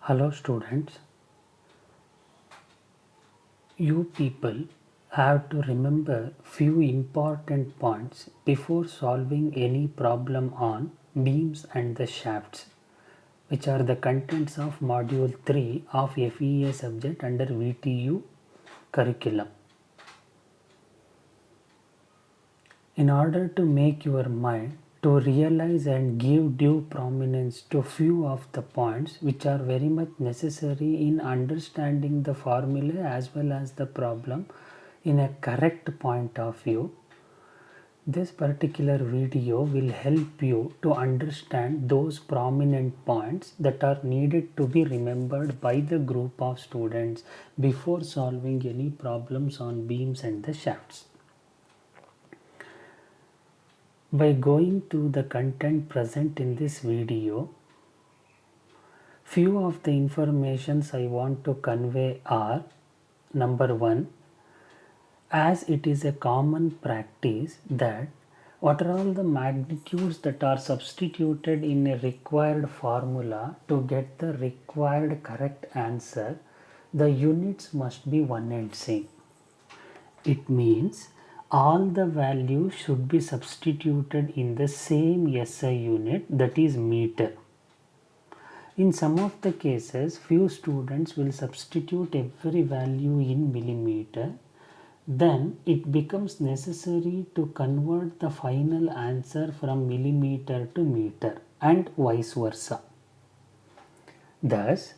Hello students, you people have to remember few important points before solving any problem on beams and the shafts, which are the contents of module 3 of FEA subject under VTU curriculum. In order to make your mind to realize and give due prominence to few of the points which are very much necessary in understanding the formula as well as the problem in a correct point of view, this particular video will help you to understand those prominent points that are needed to be remembered by the group of students before solving any problems on beams and the shafts. By going to the content present in this video, few of the informations I want to convey are: number one, as it is a common practice that what are all the magnitudes that are substituted in a required formula to get the required correct answer, the units must be one and same. It means all the values should be substituted in the same SI unit, that is meter. In some of the cases, few students will substitute every value in millimeter. Then it becomes necessary to convert the final answer from millimeter to meter and vice versa. Thus,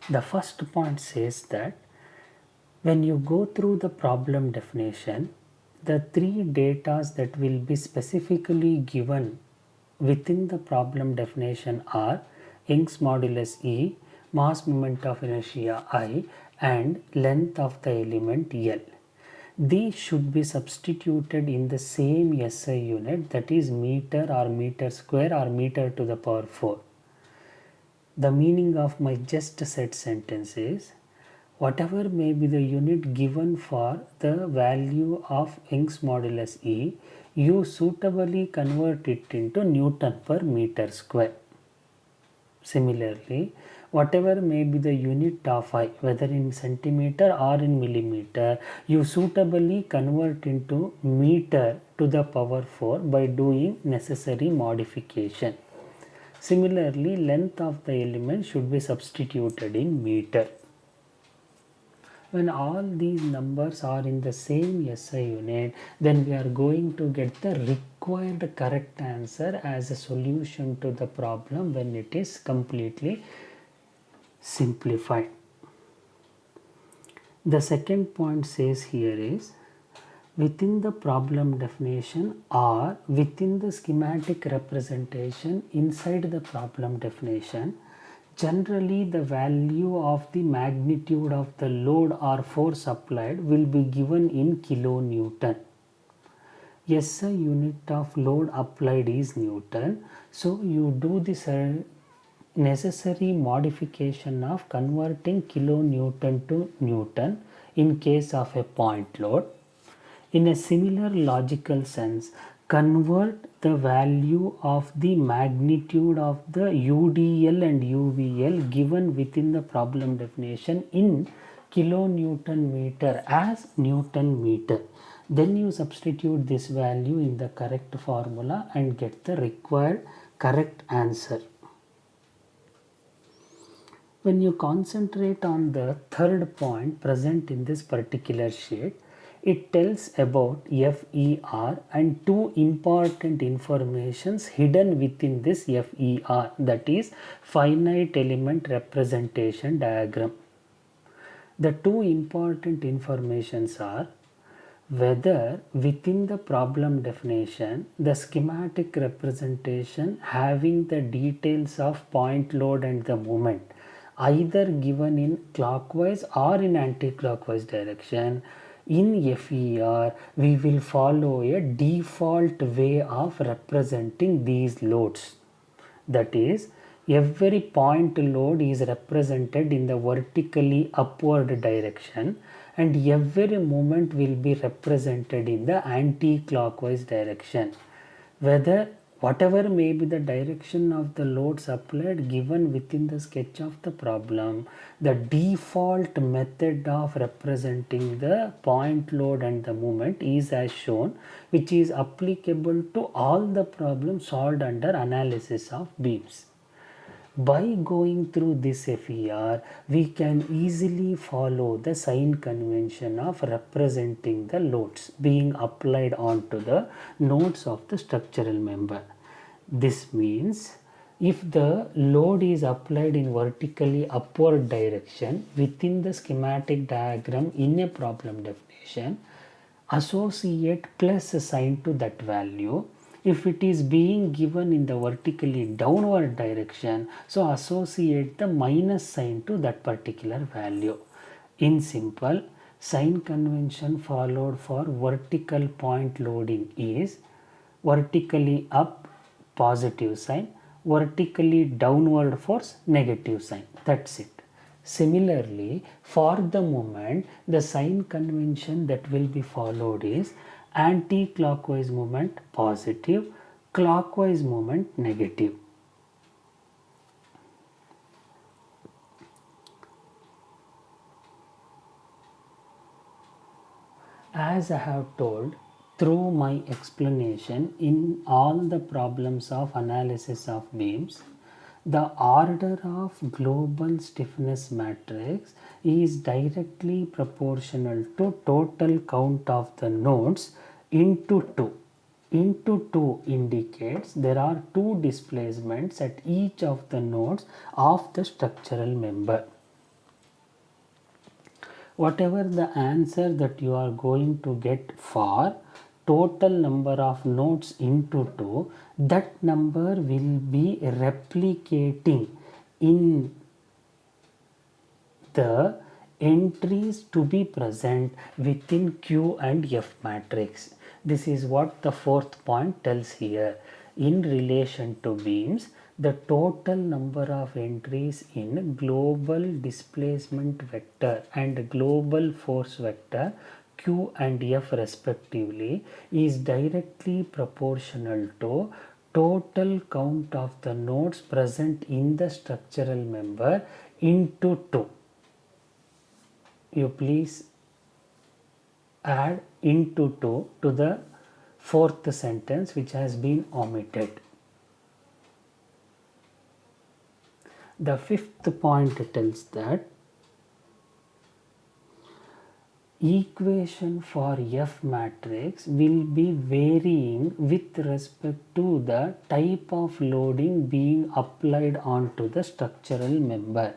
the first point says that when you go through the problem definition, the three data that will be specifically given within the problem definition are Young's modulus E, mass moment of inertia I, and length of the element L. These should be substituted in the same SI unit, that is meter or meter square or meter to the power 4. The meaning of my just said sentence is, whatever may be the unit given for the value of Young's modulus E, you suitably convert it into Newton per meter square. Similarly, whatever may be the unit of I, whether in centimeter or in millimeter, you suitably convert into meter to the power 4 by doing necessary modification. Similarly, length of the element should be substituted in meter. When all these numbers are in the same SI unit, then we are going to get the required correct answer as a solution to the problem when it is completely simplified. The second point says here is, within the problem definition or within the schematic representation inside the problem definition, generally the value of the magnitude of the load or force applied will be given in kilonewton. SI unit of load applied is Newton, so you do this necessary modification of converting kilonewton to Newton in case of a point load. In a similar logical sense, convert the value of the magnitude of the UDL and UVL given within the problem definition in kilonewton meter as Newton meter. Then you substitute this value in the correct formula and get the required correct answer. When you concentrate on the third point present in this particular sheet, it tells about FER and two important informations hidden within this FER, that is finite element representation diagram. The two important informations are whether within the problem definition the schematic representation having the details of point load and the moment either given in clockwise or in anti-clockwise direction. In FER, we will follow a default way of representing these loads. That is, every point load is represented in the vertically upward direction and every moment will be represented in the anti-clockwise direction. Whether whatever may be the direction of the loads applied given within the sketch of the problem, the default method of representing the point load and the moment is as shown, which is applicable to all the problems solved under analysis of beams. By going through this FER, we can easily follow the sign convention of representing the loads being applied onto the nodes of the structural member. This means if the load is applied in vertically upward direction within the schematic diagram in a problem definition, associate plus a sign to that value. If it is being given in the vertically downward direction, so associate the minus sign to that particular value. In simple, sign convention followed for vertical point loading is vertically up positive sign, vertically downward force negative sign. That's it. Similarly, for the moment, the sign convention that will be followed is anti-clockwise movement positive, clockwise movement negative. As I have told through my explanation in all the problems of analysis of beams, the order of global stiffness matrix is directly proportional to total count of the nodes into 2. Into 2 indicates there are 2 displacements at each of the nodes of the structural member. Whatever the answer that you are going to get for total number of nodes into 2, that number will be replicating in the entries to be present within Q and F matrix. This is what the fourth point tells here. In relation to beams, the total number of entries in global displacement vector and global force vector Q and F respectively is directly proportional to total count of the nodes present in the structural member into 2. You please add into 2 to the fourth sentence which has been omitted. The fifth point tells that equation for F matrix will be varying with respect to the type of loading being applied onto the structural member.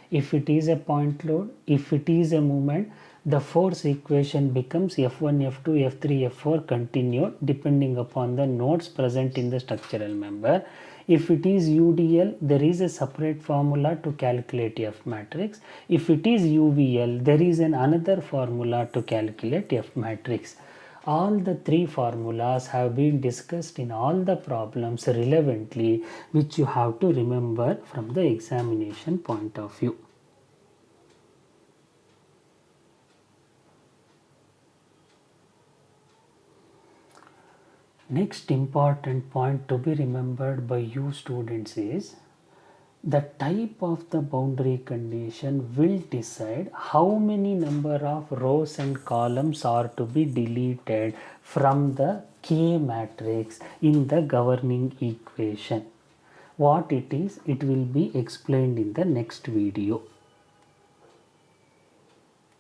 If it is a point load, if it is a moment, the force equation becomes F1, F2, F3, F4 continued depending upon the nodes present in the structural member. If it is UDL, there is a separate formula to calculate F matrix. If it is UVL, there is another formula to calculate F matrix. All the three formulas have been discussed in all the problems relevantly, which you have to remember from the examination point of view. Next important point to be remembered by you students is the type of the boundary condition will decide how many number of rows and columns are to be deleted from the K matrix in the governing equation. What it is, it will be explained in the next video.